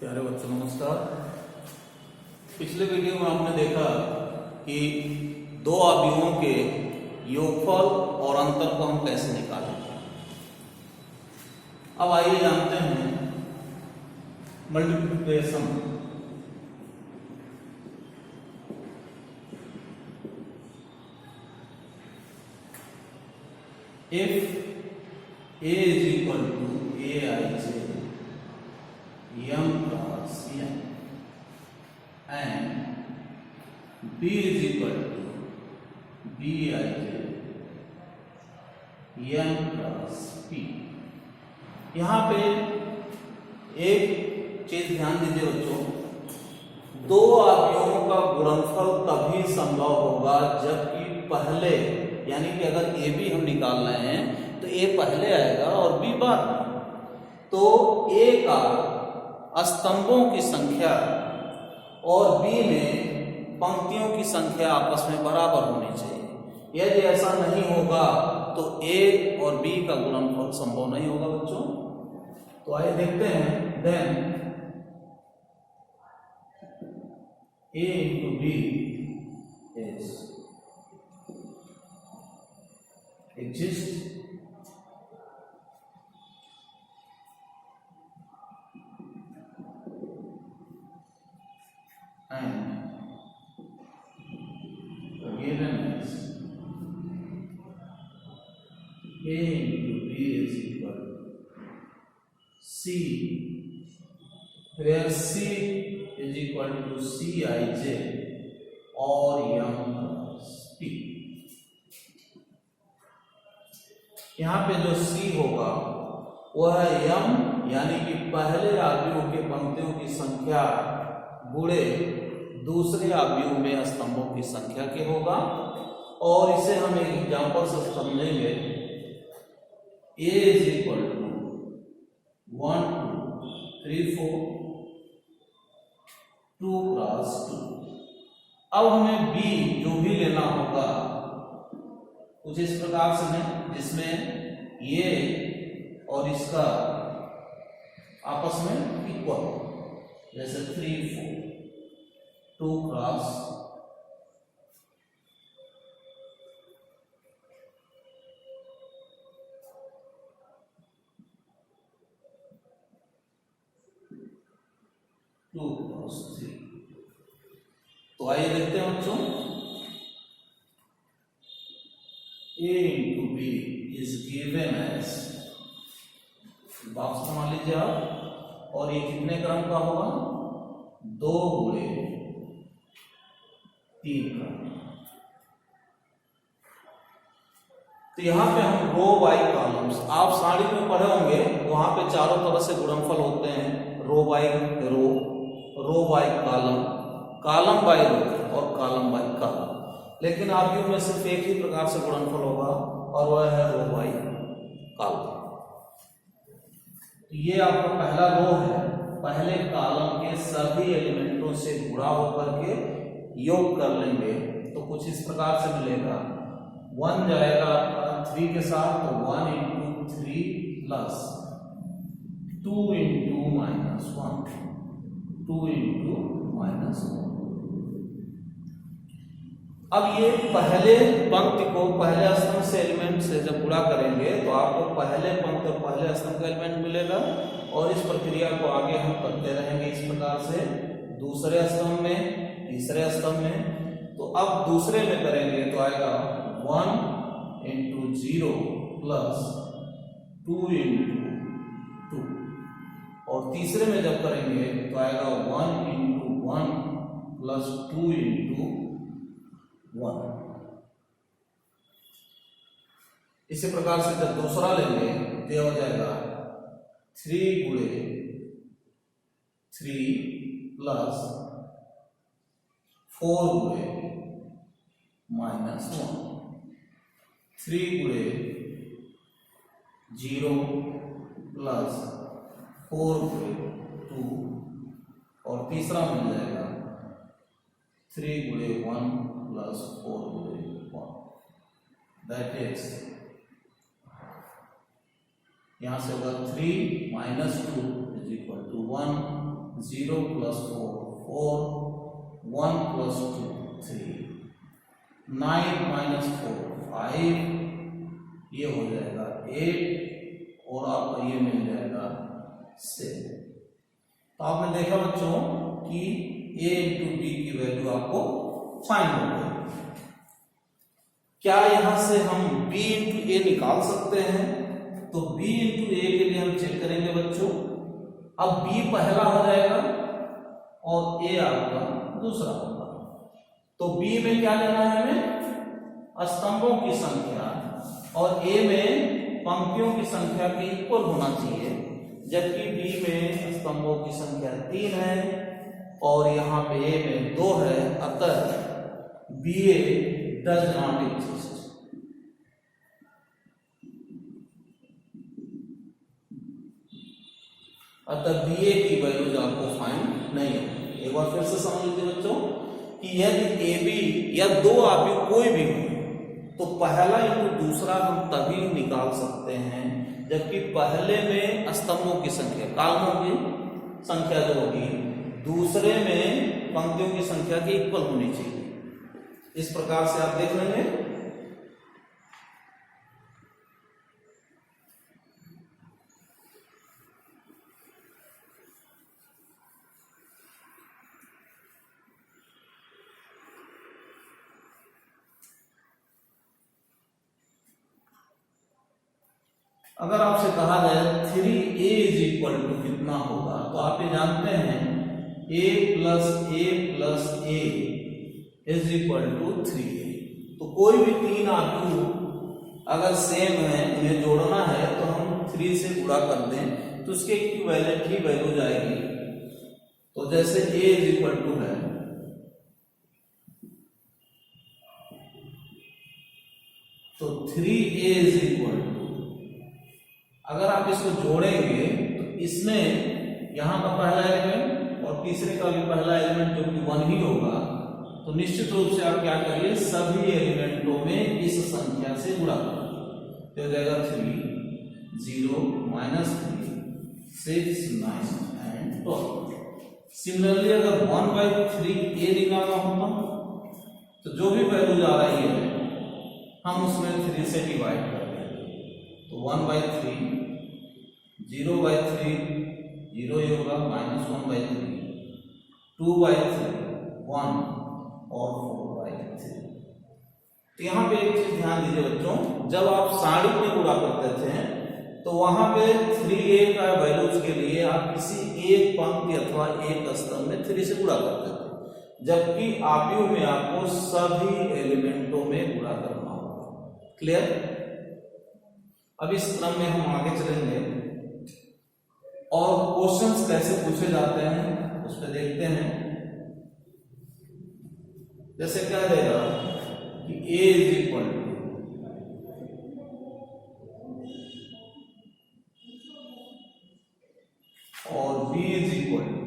प्यारे बच्चों नमस्कार। पिछले वीडियो में हमने देखा कि दो अवयवों के योगफल और अंतर को हम कैसे निकालें। अब आइए जानते हैं multiplication. If a is equal to aij m cross n and b is equal to bij m cross p। यहाँ पे एक चीज ध्यान दीजिए बच्चों, दो अवयवों का गुणनफल तभी संभव होगा जबकि पहले, यानी कि अगर ए बी हम निकाल रहे हैं तो ए पहले आएगा और बी बाद में, तो ए का स्तंभों की संख्या और बी में पंक्तियों की संख्या आपस में बराबर होनी चाहिए। यदि ऐसा नहीं होगा तो ए और बी का गुणनफल संभव नहीं होगा बच्चों। तो आइए देखते हैं, then a into b is exist and given as a into b is equal to c, where c is equal to cij और m plus p। यहाँ पे जो c होगा वह है m, यानी कि पहले अवयव के पंक्तियों की संख्या गुणे दूसरे अवयव में स्तंभों की संख्या के होगा। और इसे हम एक एग्जांपल से समझेंगे। a is equal to 1 2 3 4 2 cross 2। अब हमें b जो भी लेना होगा कुछ इस प्रकार से है, जिसमें ये और इसका आपस में इक्वल, जैसे 3 4 2 क्रॉस 2 क्रॉस 3। तो आइए देखते हैं बच्चों, a into b is given as, box मान लीजिए आप, और ये कितने क्रम का होगा, 2 गुणे 3 क्रम। तो यहाँ पे हम रो बाई कॉलम्स, आप साड़ी में पढ़े होंगे वहां पे चारों तरह से गुणनफल होते हैं, row by row, row by column, column by row और कॉलम बाई कॉलम। लेकिन आव्यूह में सिर्फ एक ही प्रकार से गुणनफल होगा और वह है रो बाई कॉलम। तो ये आपका पहला रो है, पहले कॉलम के सभी एलिमेंटों से गुणा होकर के योग कर लेंगे तो कुछ इस प्रकार से मिलेगा। 1 जाएगा आपका 3 के साथ, तो 1 into 3 प्लस 2 into -1, 2 into -1। अब ये पहले पंक्ति को पहले स्तंभ से एलिमेंट से जब गुणा करेंगे तो आपको पहले पंक्ति और पहले स्तंभ का एलिमेंट मिलेगा, और इस प्रक्रिया को आगे हम करते रहेंगे इस प्रकार से, दूसरे स्तंभ में, तीसरे स्तंभ में। तो अब दूसरे में करेंगे तो आएगा 1 into 0 प्लस 2 into 2, और तीसरे में जब करेंगे तो आएगा 1 into 1 प्लस 2 into 1। इसी प्रकार से जब दूसरा लेंगे तो यह हो जाएगा 3 गुणे 3 प्लस 4 गुणे -1, 3 गुणे 0 प्लस 4 गुणे 2, और तीसरा मिल जाएगा 3 गुणे 1 प्लस 4 गुणे 1। दैट इज, यहां से होगा 3 - 2 is equal to 1 0 plus 4 4, 1 plus 2 3, 9 minus 4 5, ये हो जाएगा 8 और आपको ये मिल जाएगा 7। तो आपने देखा बच्चों कि a इंटू बी की वैल्यू आपको फाइंड हो गई। क्या यहां से हम b इंटू ए निकाल सकते हैं? तो b इंटू ए के लिए हम चेक करेंगे बच्चों। अब b पहला हो जाएगा और a आपका दूसरा होगा। तो b में क्या लेना है हमें? स्तंभों की संख्या, और a में पंक्तियों की संख्या के इक्वल होना चाहिए, जबकि b में स्तंभों की संख्या 3 है और यहाँ पे a में 2 है। अतः BA डज नॉट एग्जिस्ट। अतः BA की वैल्यूज आपको फाइंड नहीं है। एक बार फिर से समझ लीजिए बच्चों कि यदि AB या दो आव्यूह कोई भी हो तो पहला इंटू दूसरा हम तभी निकाल सकते हैं जबकि पहले में स्तंभों की संख्या, कॉलमों की संख्या जो होगी, दूसरे में पंक्तियों की संख्या की इक्वल होनी चाहिए। इस प्रकार से आप देख लेंगे। अगर आपसे कहा जाए 3a इज इक्वल टू कितना होगा, तो आप ये जानते हैं a plus a is equal to 3a। तो कोई भी तीन आव्यूह अगर सेम है, उन्हें जोड़ना है तो हम 3 से गुणा कर दें तो उसके इक्विवेलेंट ही वैल्यू जाएगी। तो जैसे a इज इक्वल टू है तो 3a इज इक्वल टू, अगर आप इसको जोड़ेंगे तो इसमें यहां का पहला एलिमेंट और तीसरे का भी पहला एलिमेंट जो कि 1 ही होगा, तो निश्चित रूप से आप क्या करिए, सभी एलिमेंटों में इस संख्या से गुणा करिए। तो हो जाएगा 3 0 -3 6 9 एंड 12। सिमिलरली अगर 1/3 a निकालना होगा तो जो भी वैल्यू आ रही है हम उसमें 3 से डिवाइड कर देंगे। तो 1/3 0/3 0 ही होगा, -1/3 2/3 1 और 4/3। तो यहाँ पे एक चीज ध्यान दीजिए बच्चों, जब आप सारणी में गुणा करते थे तो वहां पे 3a का वैल्यूज के लिए आप किसी एक पंक्ति अथवा एक स्तंभ में 3 से गुणा करते थे, जबकि आव्यूह में आपको सभी एलिमेंटों में गुणा करना होगा। क्लियर? अब इस क्रम में हम आगे चलेंगे और क्वेश्चंस कैसे पूछे जाते हैं उस पर देखते हैं। जैसे क्या देगा कि a इज इक्वल टू और b इज इक्वल टू,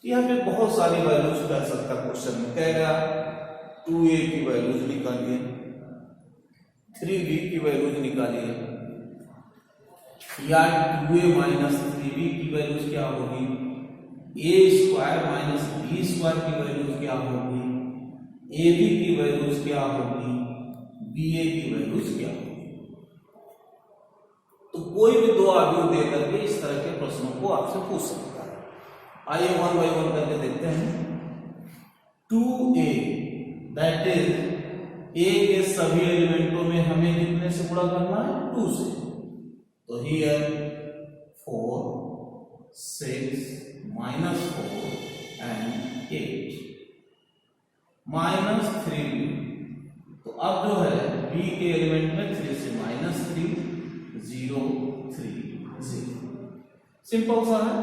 यहाँ पे बहुत सारी वैल्यूज कर सकता क्वेश्चन में। कहेगा 2a की वैल्यूज निकालिए, 3b की वैल्यूज निकालिए, या 2a माइनस 3b की वैल्यूज क्या होगी, a square minus b square की वैल्यूज क्या होगी, ab की वैल्यूज क्या होगी, ba की वैल्यूज क्या होगी। तो कोई भी दो आव्यूह दे करके इस तरह के प्रश्नों को आपसे पूछ सकता है। आइए 1 बाय 1 करके देखते हैं। 2a दैट इज a के सभी एलिमेंटों में हमें कितने से गुणा करना है, 2 से। तो हियर 4 6 -4 एंड 8 -3b। तो अब जो है b के एलिमेंट में 3 से -3 0 3 0। सिंपल सा है।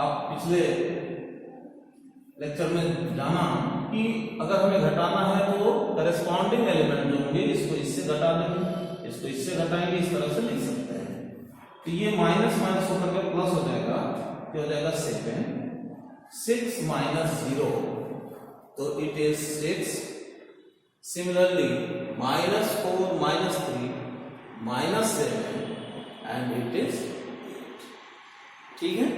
आप पिछले लेक्चर में जाना कि अगर हमें घटाना है तो करेस्पॉन्डिंग एलिमेंट जो होंगे, इसको इससे घटा देंगे, इसको इससे घटाएंगे, इस तरह से लिख सकते हैं। तो ये माइनस माइनस होकर के प्लस हो जाएगा, क्या हो जाएगा 7 6 -0 तो it is 6 Similarly, -4, -3, -7 and it is 8. ठीक है,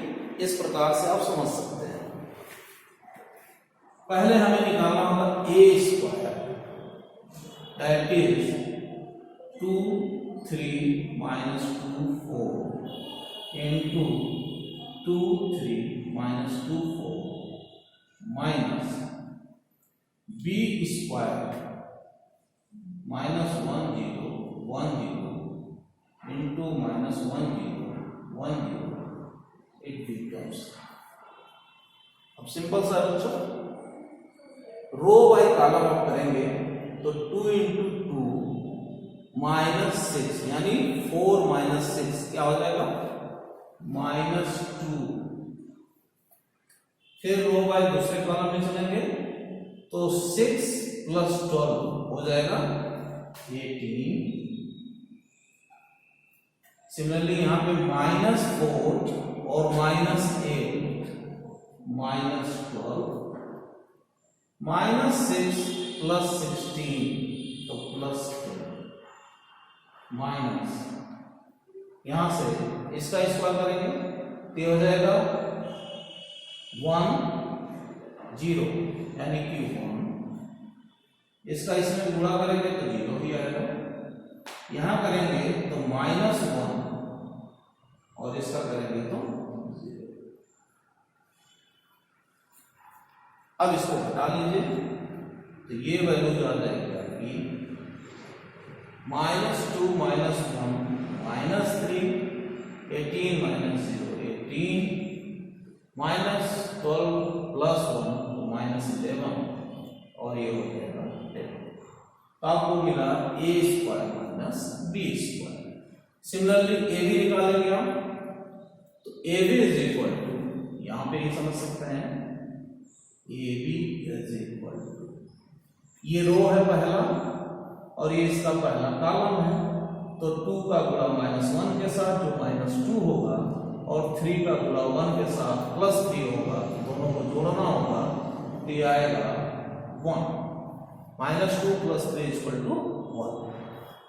इस प्रकार से आप समझ सकते हैं। पहले हमें निकालना होगा a square, that is 2, 3, -2, 4 into 2, 3, -2, 4 minus b square -1, 0, 1, 0 into -1, 0, 1, 0 it becomes। अब सिंपल सा बच्चों, रो बाई कॉलम आप करेंगे तो 2 into 2 -6 यानी 4 - 6 क्या हो जाएगा, -2। फिर रो बाई दूसरे कॉलम में चलेंगे तो 6 + 12 हो जाएगा 18। सिमिलरली यहां पे -4 और -8 -12, -6 + 16 तो +10 माइनस यहां से इसका स्क्वायर करेंगे तो ये हो जाएगा 1, 0 यानी कि 1। इसका इसमें गुणा करेंगे तो 0 ही आएगा। यहां करेंगे तो -1 और इसका करेंगे तो 0। अब इसको हटा लीजिए तो ये वैल्यू जो आ जाएगी आपकी -2 - 1 -3 18 - 0 18 -12 + 1 तो -11 और ये हो जाएगा 10। तो आपको मिला a square - b square. Similarly A भी निकालेंगे हम तो A B is equal to, यहां पे ये समझ सकते हैं A B is equal to, ये रो है पहला और ये इसका पहला कॉलम है तो 2 का गुणा -1 के साथ जो -2 होगा और 3 का गुणा 1 के साथ +3 होगा, दोनों को जोड़ना होगा तो ये आएगा 1। -2 + 3 = 1।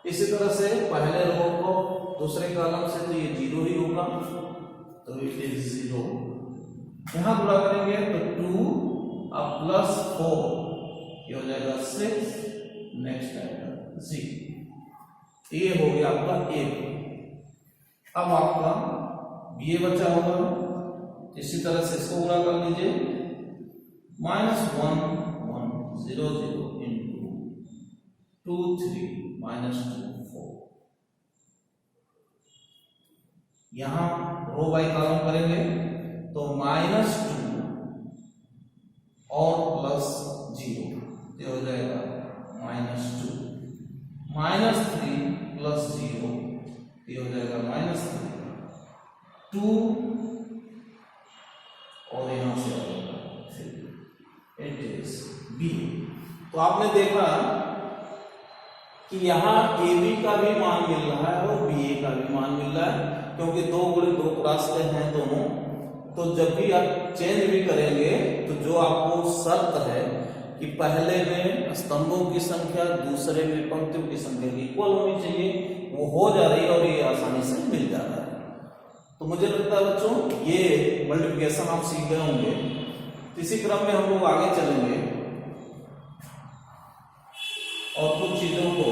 इसी तरह से पहले रो को दूसरे कॉलम से तो ये 0 ही होगा तो इट इज 0। यहां गुणा करेंगे तो 2 अब +4 ये हो जाएगा 6, नेक्स्ट आएगा 0। ये हो गया आपका ए। अब आपका बी बचा होगा, इसी तरह से इसको गुणा कर लीजिए -1, 1 0 0 into 2 3 -2 4। यहां रो बाई कॉलम करेंगे तो -2 और +0 ये हो जाएगा -2 -3 + 0 ये हो जाएगा -3 2 और यहां से आएगा 3। It is B. तो आपने देखा कि यहां ए बी का भी मान मिल रहा है और बी ए का भी मान मिल रहा है, क्योंकि 2 × 2 रास्ते हैं दोनों। तो जब भी आप चेंज भी करेंगे तो जो आपको शर्त है कि पहले में स्तंभों की संख्या दूसरे में पंक्तियों की संख्या इक्वल होनी चाहिए, वो हो जा रही है और ये आसानी से मिल जा रहा है। तो मुझे लगता है बच्चों ये मल्टीप्लिकेशन आप सीख गए होंगे। इसी क्रम में हम लोग आगे चलेंगे और कुछ चीजों को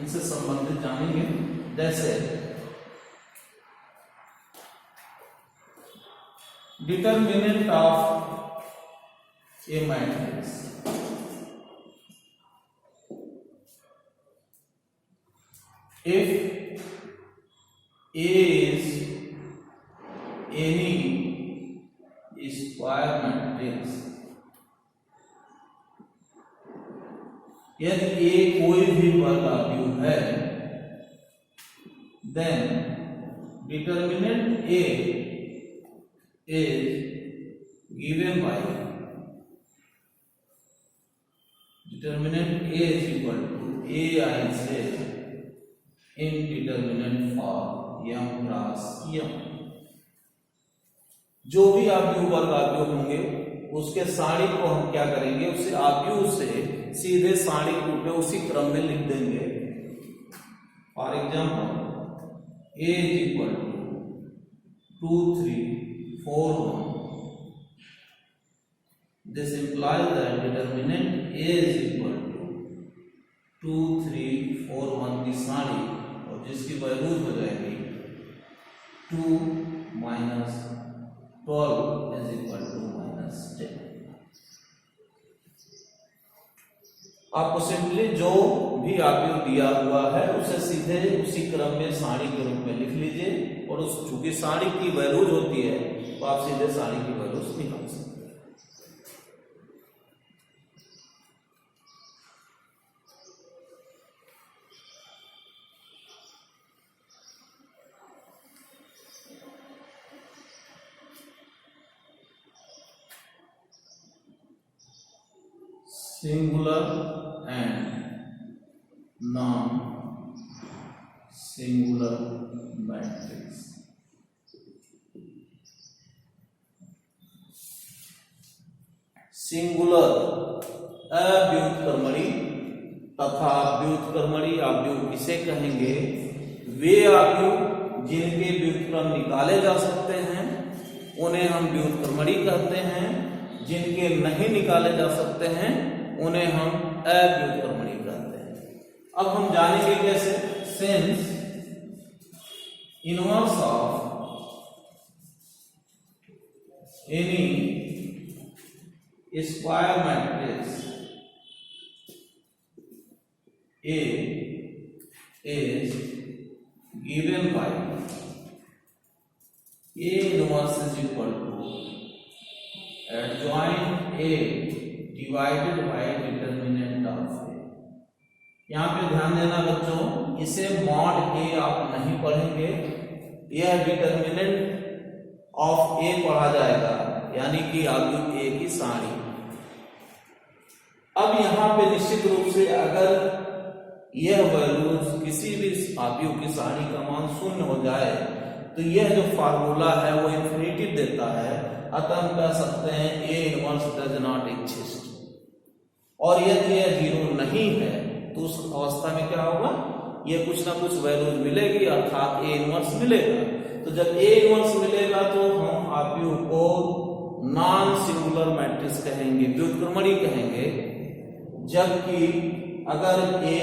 इनसे संबंधित जानेंगे, जैसे determinant of A matrix. If A is any square matrix, यदि A कोई भी वैल्यू है, then determinant A is given by determinant A is equal to Aij in determinant for m × m, जो भी आव्यूह वर्ग आव्यूह होंगे उसके सारणिक को हम क्या करेंगे, उसे आव्यूह से सीधे सारणिक रूप में उसी क्रम में लिख देंगे। For example A is equal to 2, 3, 4, 1. This implies that determinant A is equal to 2, 3, 4, 1 की सारणिक और जिसकी वैल्यू हो जाएगी 2 minus 12 is equal to minus 10। आपको सिंपली जो भी आव्यूह दिया हुआ है उसे सीधे उसी क्रम में सारणी के रूप में लिख लीजिए और उस चूंकि सारणी की वैल्यूज होती है तो आप सीधे सारणी की वैल्यूज निकाल सकते हैं। Singular and non singular matrix. Singular अव्युत्क्रमणी तथा व्युत्क्रमणी आव्यूह किसे कहेंगे, वे आव्यूह जिनके व्युत्क्रम निकाले जा सकते हैं उन्हें हम व्युत्क्रमणी कहते हैं, जिनके नहीं निकाले जा सकते हैं उन्हें हम अव्युत्क्रमणी कहते हैं। अब हम जानेंगे कैसे, since inverse of N E square matrix A is given by A inverse is equal to adjoint A divided by determinant of A। यहाँ पे ध्यान देना बच्चों, इसे मॉड A आप नहीं पढ़ेंगे, यह डिटर्मिनेंट ऑफ A पढ़ा जाएगा, यानी कि आव्यूह A की सारणी। अब यहाँ पे निश्चित रूप से अगर यह वैल्यूज किसी भी आव्यूह की सारणी का मान शून्य हो जाए तो यह जो फार्मूला है वो इंफिनिटिव देता है, अतः हम कह सकते हैं A inverse does not exist. और यदि यह जीरो नहीं है तो उस अवस्था में क्या होगा, ये कुछ ना कुछ वैल्यूज मिलेगी अर्थात A इनवर्स मिलेगा। तो जब A इनवर्स मिलेगा तो हम आव्यूह को नॉन सिंगुलर मैट्रिक्स कहेंगे, व्युत्क्रमणी कहेंगे, जबकि अगर A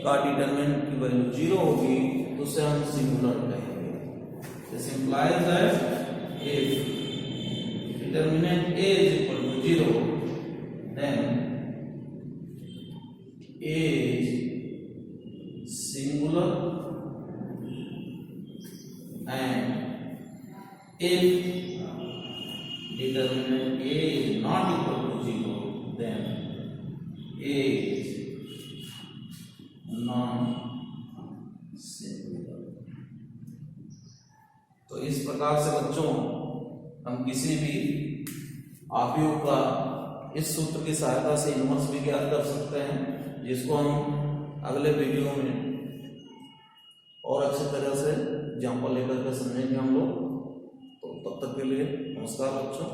का डिटरमिनेंट की वैल्यू जीरो होगी तो उसे हम सिंगुलर कहेंगे। This implies that if determinant A is equal to 0 then A is singular and if determinant A is not equal to 0 then A is non singular. तो इस प्रकार से बच्चों हम किसी भी आव्यूह का इस सूत्र की सहायता से इनवर्स भी ज्ञात कर सकते हैं, जिसको हम अगले वीडियो में और अच्छे तरह से एग्जाम्पल लेकर के समझेंगे हम लोग। तो तब तक के लिए नमस्कार बच्चों।